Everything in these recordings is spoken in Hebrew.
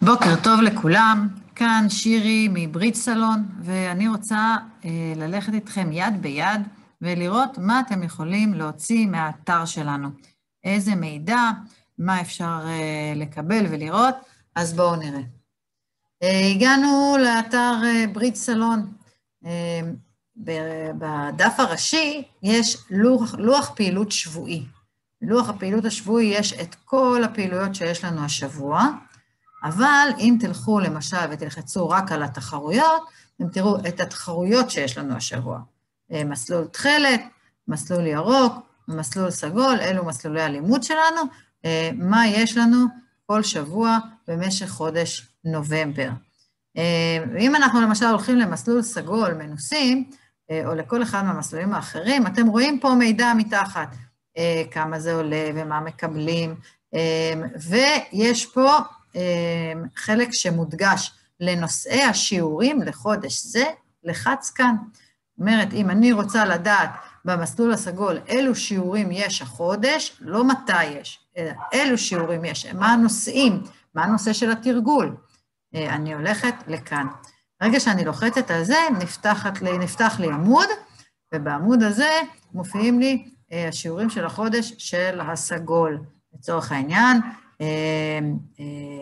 בוקר טוב לכולם, כאן שירי מברית סלון, ואני רוצה ללכת איתכם יד ביד ולראות מה אתם יכולים להוציא מהאתר שלנו. איזה מידע, מה אפשר לקבל ולראות, אז בואו נראה. הגענו לאתר ברית סלון. בדף הראשי יש לוח פעילות שבועי. בלוח הפעילות השבועי יש את כל הפעילויות שיש לנו השבוע, אבל אם תלכו למשל ותלחצו רק על התחרויות, אתם תראו את התחרויות שיש לנו השבוע. מסלול תכלת, מסלול ירוק, מסלול סגול, אלו מסלולי הלימוד שלנו, מה יש לנו כל שבוע במשך חודש נובמבר. ואם אנחנו למשל הולכים למסלול סגול מנוסים, או לכל אחד מהמסלולים האחרים, אתם רואים פה מידע מתחת, כמה זה עולה ומה מקבלים, ויש פה חלק שמודגש לנושאי השיעורים לחודש זה, לחץ כאן. זאת אומרת, אם אני רוצה לדעת במסלול הסגול אילו שיעורים יש החודש, לא מתי יש, אלא אילו שיעורים יש, מה הנושאים, מה הנושא של התרגול. אני הולכת לכאן. ברגע שאני לוחצת על זה, נפתח לי עמוד, ובעמוד הזה מופיעים לי השיעורים של החודש של הסגול. לצורך העניין,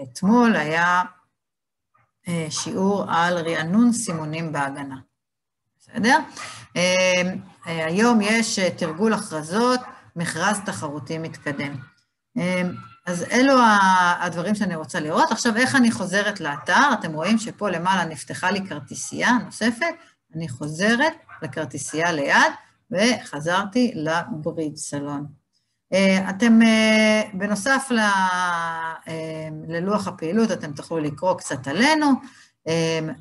אתמול היה שיעור על רענון סימונים בהגנה. בסדר? היום יש תרגול הכרזות, מכרז תחרותי מתקדם. אז אלו הדברים שאני רוצה לראות. עכשיו, איך אני חוזרת לאתר? אתם רואים שפה למעלה נפתחה לי כרטיסייה נוספת, אני חוזרת לכרטיסייה ליד, וחזרתי לברית סלון. אתם, בנוסף ללוח הפעילות, אתם תוכלו לקרוא קצת עלינו,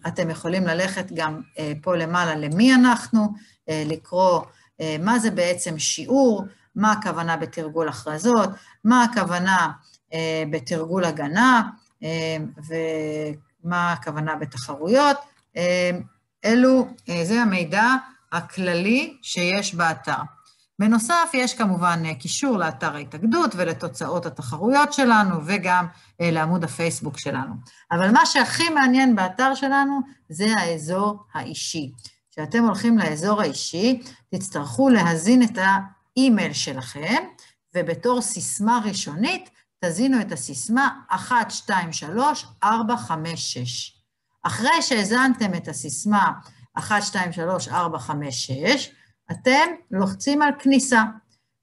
אתם יכולים ללכת גם פה למעלה למי אנחנו, לקרוא מה זה בעצם שיעור, מה הכוונה בתרגול הכרזות, מה הכוונה בתרגול הגנה, ומה הכוונה בתחרויות. זה המידע הכללי שיש באתר. בנוסף, יש כמובן קישור לאתר ההתאגדות ולתוצאות התחרויות שלנו, וגם לעמוד הפייסבוק שלנו. אבל מה שהכי מעניין באתר שלנו, זה האזור האישי. כשאתם הולכים לאזור האישי, תצטרכו להזין את האימייל שלכם, ובתור סיסמה ראשונית, תזינו את הסיסמה 123456. אחרי שהזנתם את הסיסמה 123456, אתם לוחצים על כניסה,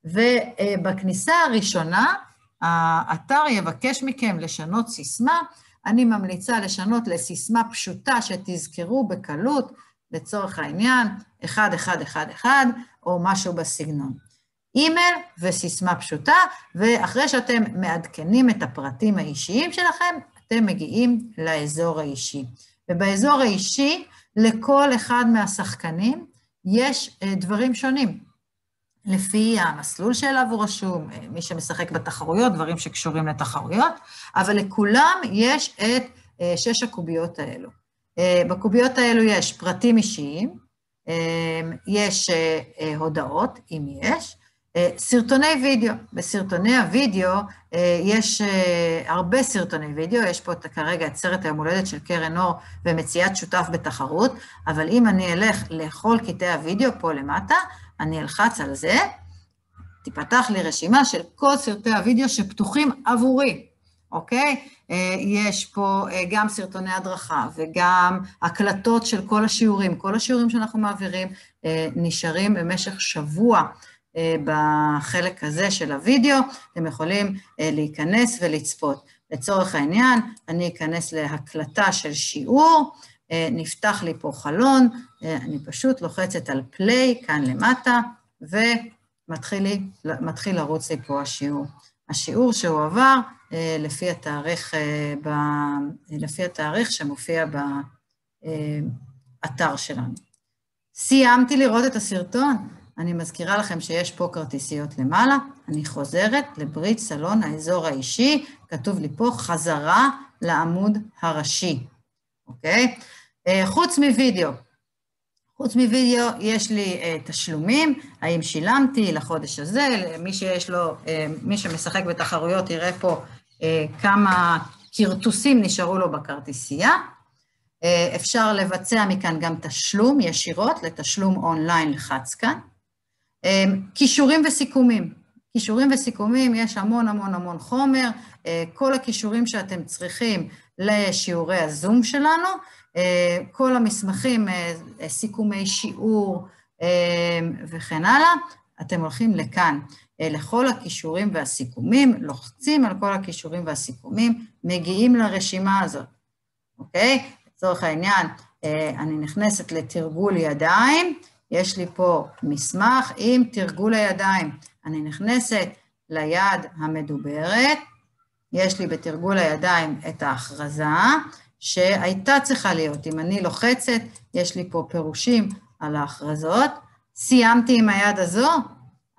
ובכניסה הראשונה, האתר יבקש מכם לשנות סיסמה, אני ממליצה לשנות לסיסמה פשוטה שתזכרו בקלות, לצורך העניין, 1111, או משהו בסגנון. אימייל וסיסמה פשוטה, ואחרי שאתם מעדכנים את הפרטים האישיים שלכם, אתם מגיעים לאזור האישי. ובאזור האישי, לכל אחד מהשחקנים, יש דברים שונים, לפי המסלול שאליו הוא רשום, מי שמשחק בתחרויות, דברים שקשורים לתחרויות, אבל לכולם יש את 6 הקוביות האלו. בקוביות האלו יש פרטים אישיים, יש הודעות, אם יש, סרטוני וידאו. בסרטוני הוידאו יש הרבה סרטוני וידאו, יש פה כרגע את סרט היום הולדת של קרן אור ומציאת שותף בתחרות, אבל אם אני אלך לכל קטעי הוידאו פה למטה, אני אלחץ על זה, תיפתח לי רשימה של כל סרטי הוידאו שפתוחים עבורי, אוקיי? יש פה גם סרטוני הדרכה וגם הקלטות של כל השיעורים, כל השיעורים שאנחנו מעבירים נשארים במשך שבוע, בחלק הזה של הוידאו, אתם יכולים להיכנס ולצפות. לצורך העניין, אני אכנס להקלטה של שיעור, נפתח לי פה חלון, אני פשוט לוחצת על פליי כאן למטה, ומתחיל לרוץ לי פה השיעור. השיעור שהוא עבר לפי התאריך שמופיע באתר שלנו. סיימתי לראות את הסרטון, אני מזכירה לכם שיש פה כרטיסיות למעלה, אני חוזרת לברית סלון, האזור האישי, כתוב לי פה חזרה לעמוד הראשי, אוקיי? חוץ מוידאו יש לי תשלומים, האם שילמתי לחודש הזה, מי שמשחק בתחרויות יראה פה כמה כרטוסים נשארו לו בכרטיסייה. אפשר לבצע מכאן גם תשלום ישירות, לתשלום אונליין לחץ כאן. קישורים וסיכומים. קישורים וסיכומים, יש המון המון המון חומר, כל הקישורים שאתם צריכים לשיעורי הזום שלנו, כל המסמכים, סיכומי שיעור וכן הלאה, אתם הולכים לכאן, לכל הקישורים והסיכומים, לוחצים על כל הקישורים והסיכומים, מגיעים לרשימה הזאת, אוקיי? לצורך העניין, אני נכנסת לתרגול ידיים, יש לי פה מסמך עם תרגול הידיים, אני נכנסת ליד המדוברת, יש לי בתרגול הידיים את ההכרזה, שהייתה צריכה להיות, אם אני לוחצת, יש לי פה פירושים על ההכרזות, סיימתי עם היד הזו,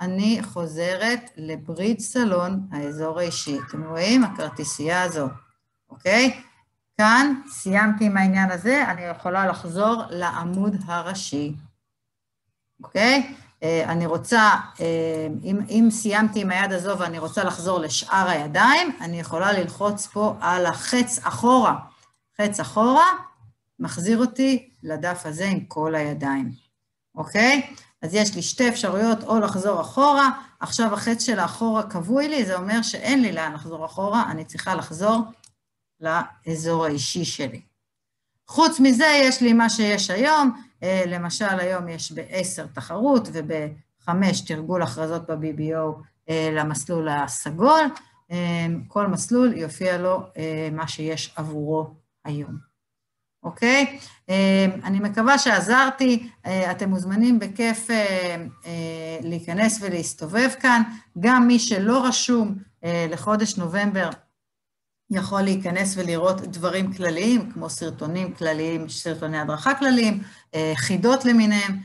אני חוזרת לברידג' סלון, האזור האישי, אתם רואים? הכרטיסייה הזו, אוקיי? כאן סיימתי עם העניין הזה, אני יכולה לחזור לעמוד הראשי, אוקיי? אני רוצה, אם סיימתי עם היד הזו ואני רוצה לחזור לשאר הידיים, אני יכולה ללחוץ פה על החץ אחורה. חץ אחורה, מחזיר אותי לדף הזה עם כל הידיים, אוקיי? אז יש לי שתי אפשרויות, או לחזור אחורה, עכשיו החץ של האחורה קבוי לי, זה אומר שאין לי לאן לחזור אחורה, אני צריכה לחזור לאזור האישי שלי. חוץ מזה, יש לי מה שיש היום, למשל היום יש ב-10 תחרות וב-5 תרגול הכרזות ב-BBO למסלול הסגול, כל מסלול יופיע לו מה שיש עבורו היום. אוקיי? אני מקווה שעזרתי, אתם מוזמנים בכיף להיכנס ולהסתובב כאן, גם מי שלא רשום לחודש נובמבר, יכול להיכנס ולראות דברים כלליים, כמו סרטונים כלליים, סרטוני הדרכה כלליים, חידות למיניהם,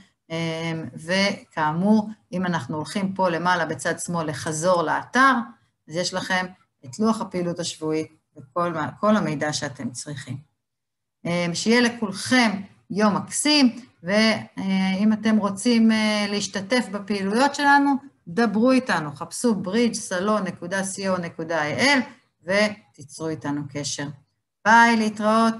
וכאמור, אם אנחנו הולכים פה למעלה בצד שמאל לחזור לאתר, אז יש לכם את לוח הפעילות השבועית וכל המידע שאתם צריכים. שיהיה לכולכם יום מקסים, ואם אתם רוצים להשתתף בפעילויות שלנו, דברו איתנו, חפשו bridgesalon.co.il, ותיצרו איתנו קשר. ביי, להתראות.